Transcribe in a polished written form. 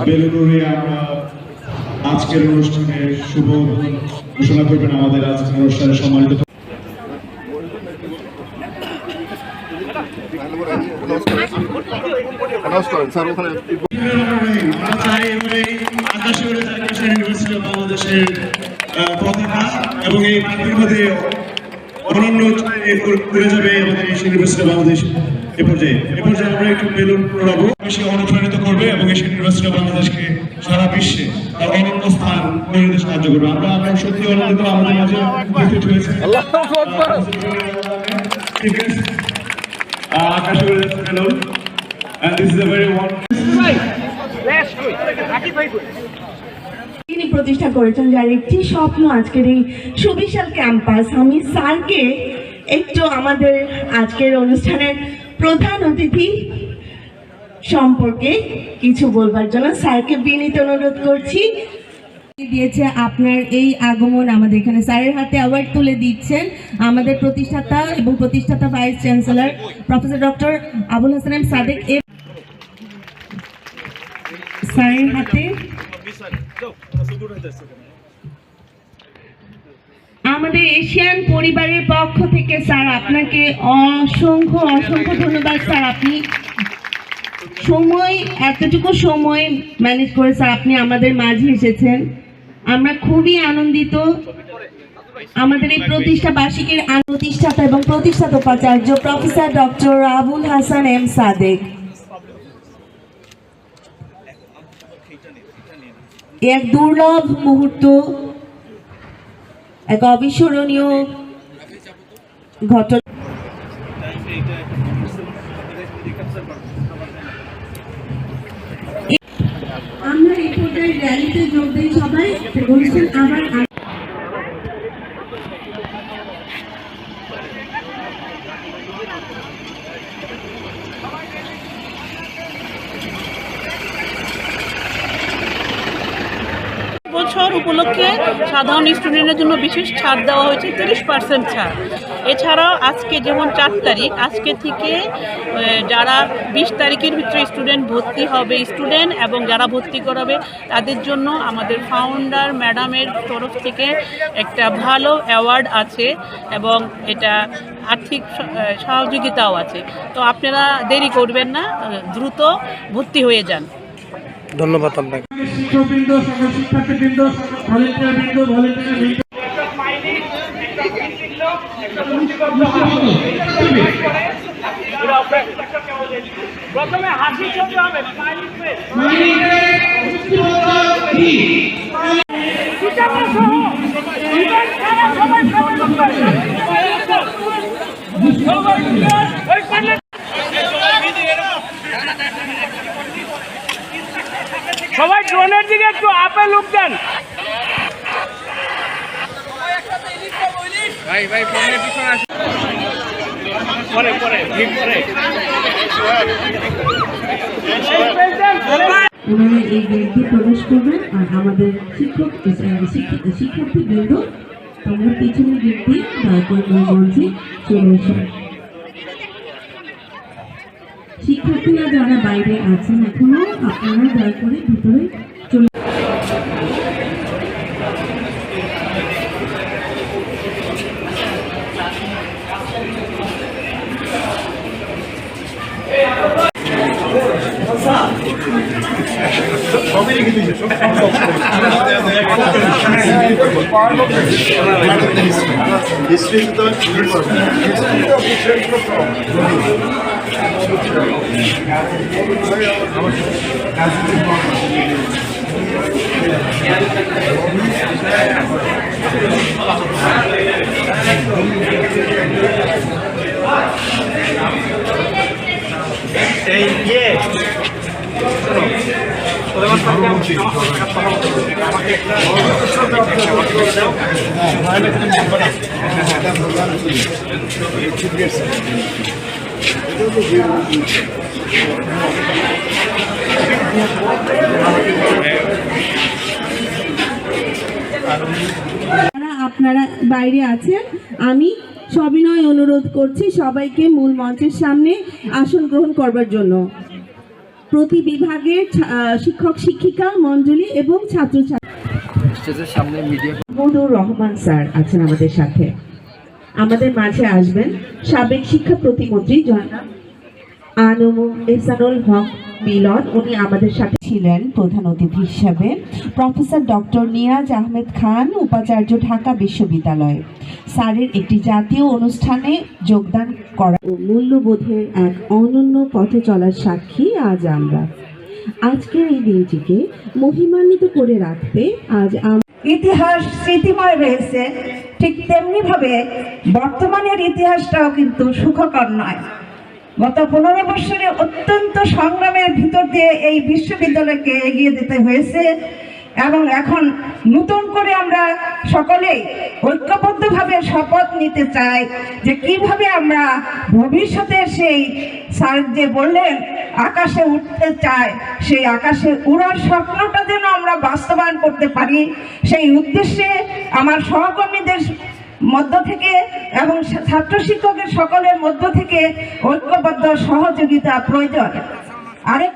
বেলুনুরে আমরা আজকের অনুষ্ঠানে শুভ ঘোষণা করবেন আমাদের আজকের অনুষ্ঠানে সম্মানিত বাংলাদেশের পতাকা এবং এই পাখির মধ্যে অনন্য করে যাবে আমাদের ইউনিভার্সিটি বাংলাদেশ। এ পর্যায়ে আমরা একটু বেলুন উড়াবো, বেশি অনুপ্রাণিত করবে এবং এশিয়ান ইউনিভার্সিটি বাংলাদেশকে সারা বিশ্বে তার অনন্য স্থান করে দিতে সাহায্য করবে। আমরা সত্যি আনন্দিত আমাদের মাঝে উপস্থিত হয়েছে আকাশ balloon and this is a very তিনি প্রতিষ্ঠা করেছেন, যার একটি স্বপ্ন আজকের এই সুবিশাল ক্যাম্পাস। আমি স্যারকে একটু আমাদের আজকের অনুষ্ঠানের প্রধান অতিথি সম্পর্কে কিছু বলবার জন্য স্যারকে বিনীত অনুরোধ করছি। দিয়েছে আপনার এই আগমন আমাদের এখানে, স্যারের হাতে অ্যাওয়ার্ড তুলে দিচ্ছেন আমাদের প্রতিষ্ঠাতা এবং প্রতিষ্ঠাতা vice chancellor professor doctor Abul Hasan M Sadeque. স্যারের হাতে আমাদের এশিয়ান পরিবারের পক্ষ থেকে স্যার আপনাকে অসংখ্য ধন্যবাদ। স্যার আপনি এতটুকু সময় ম্যানেজ করে স্যার আপনি আমাদের মাঝে এসেছেন, আমরা খুবই আনন্দিত। আমাদের এই প্রতিষ্ঠাবার্ষিকীর প্রতিষ্ঠাতা এবং প্রতিষ্ঠাতা উপাচার্য professor doctor Abul Hasan M Sadeque এক দুর্লভ মুহূর্ত, এক অবিস্মরণীয় ঘটনা। আমরা এই পর্যায়ে র্যালিতে যোগ দিই, সবাই বলছেন আবার বছর উপলক্ষে সাধারণ স্টুডেন্টের জন্য বিশেষ ছাড় দেওয়া হয়েছে, 30% ছাড়। এছাড়াও আজকে যেমন 4 তারিখ, আজকে থেকে যারা 20 তারিখের ভিতরে স্টুডেন্ট ভর্তি হবে, স্টুডেন্ট এবং যারা ভর্তি করাবে তাদের জন্য আমাদের ফাউন্ডার ম্যাডামের তরফ থেকে একটা ভালো অ্যাওয়ার্ড আছে এবং এটা আর্থিক সহযোগিতাও আছে। তো আপনারা দেরি করবেন না, দ্রুত ভর্তি হয়ে যান। ধন্যবাদ আপনাকে। শিক্ষকবৃন্দ, সকল শিক্ষার্থীবৃন্দ, ভলেন্টিয়ারবৃন্দ প্রথমে হাসি ছবি হবে, সবাই ড্রোনের দিকে একটু আপে লুক দেন। ওনারা এই গেটে প্রবেশ করবেন আর আমাদের শিক্ষার্থীবৃন্দ তোমরা পিছনের গেট দিয়ে দয়া করে মঞ্চে চলে এসো। শিক্ষার্থীরা যারা বাইরে আছেন এখনো আপনারা দয়া করে ভিতরে চলে আপনারা বাইরে আছেন, আমি সবিনয় অনুরোধ করছি সবাইকে মূল মঞ্চের সামনে আসন গ্রহণ করবার জন্য। প্রতি বিভাগের শিক্ষক শিক্ষিকা মণ্ডলী এবং ছাত্রছাত্রী। স্টেজের সামনে মিডিয়া মাহমুদুর রহমান স্যার আছেন আমাদের সাথে। আমাদের মাঝে আসবেন সাবেক শিক্ষা প্রতিমন্ত্রী জনাব আনম এহসানুল হক মিলন, উনি আমাদের সাথে ছিলেন প্রধান অতিথি হিসাবে। প্রফেসর ডক্টর নিয়াজ আহমেদ খান, উপাচার্য, ঢাকা বিশ্ববিদ্যালয়। স্যারের একটি জাতীয় অনুষ্ঠানে যোগদান করা ও মূল্যবোধের এক অনন্য পথে চলার সাক্ষী আজ আমরা। আজকের এই দিনটিকে মহিমান্বিত করে রাখতে আজ ইতিহাস স্মৃতিময় রয়েছে, ঠিক তেমনি ভাবে বর্তমানের ইতিহাসটাও কিন্তু সুখকর নয়। গত 15 বছরে অত্যন্ত সংগ্রামের ভিতর দিয়ে এই বিশ্ববিদ্যালয়কে এগিয়ে যেতে হয়েছে এবং এখন নতুন করে আমরা সকলেই ঐক্যবদ্ধভাবে শপথ নিতে চাই যে কিভাবে আমরা ভবিষ্যতে সেই স্যার যে বললেন আকাশে উঠতে চায়, সেই আকাশে উড়ার স্বপ্নটা যেন আমরা বাস্তবায়ন করতে পারি। সেই উদ্দেশ্যে আমার সহকর্মীদের মধ্য থেকে এবং ছাত্র শিক্ষকের সকলের মধ্য থেকে ঐক্যবদ্ধ সহযোগিতা প্রয়োজন। আরেক